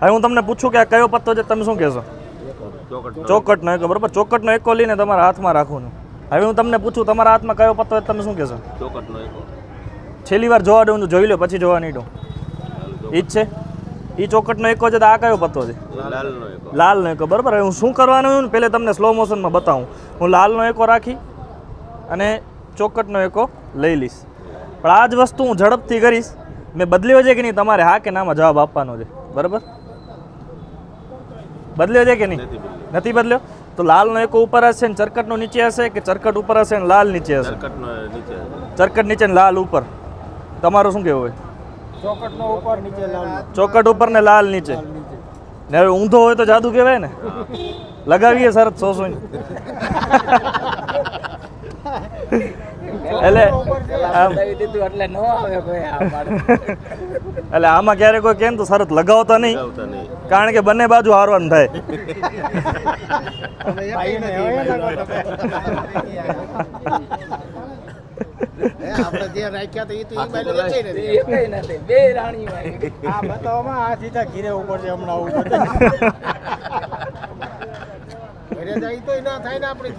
હવે હું તમને પૂછું કે આ કયો પત્તો છે, તમે શું કહેશો? ચોકટનો એકો. બરાબર, ચોકટનો એકો લઈને તમારા હાથમાં રાખવાનું. હવે હું તમને પૂછું તમારા હાથમાં કયો પત્તો છે, તમે શું કહેશો? ચોકટનો એકો. છેલ્લી વાર જોવા દઉં, જોઈ લો, પછી જોવા નહીં દઉં. ઈ જ છે, એ ચોકટનો એકો છે. તો આ કયો પત્તો છે? લાલનો એકો. લાલનો એકો. બરાબર, હવે હું શું કરવાનું હોય ને પહેલે તમને સ્લો મોશનમાં બતાવું. હું લાલનો એકો રાખી અને ચોકટનો એકો લઈ લઈશ. પણ આ જ વસ્તુ હું ઝડપથી કરીશ. મેં બદલ્યો છે કે નહીં, તમારે હા કે નામાં જવાબ આપવાનો છે. બરાબર, બદલ્યો છે કે નહીં? નથી બદલ્યો. તો લાલનો એકો ઉપર હશે ને ચરકટનો નીચે હશે, કે ચરકટ ઉપર હશે ને લાલ નીચે હશે? ચરકટ નીચે ને લાલ ઉપર. તમારું શું કહેવું હોય? ચોકટનો ઉપર નીચે લાલ. ચોકટ ઉપર ને લાલ નીચે. ને હવે ઊંધો હોય તો જાદુ કહેવાય ને. લગાવીએ શરત 100 એટલે એટલે આમાં ક્યારે કોઈ કેમ તો શરત લગાવતા નહીં, કારણ કે બંને બાજુ હારવાનું થાય. આપણે જે રાખ્યા તો એ તો બે રાણી આ બતાવવામાં આ સીધા ઘીરે ઉપર છે હમણાં આવું ઘરે જાય તો ના થાય ને આપણે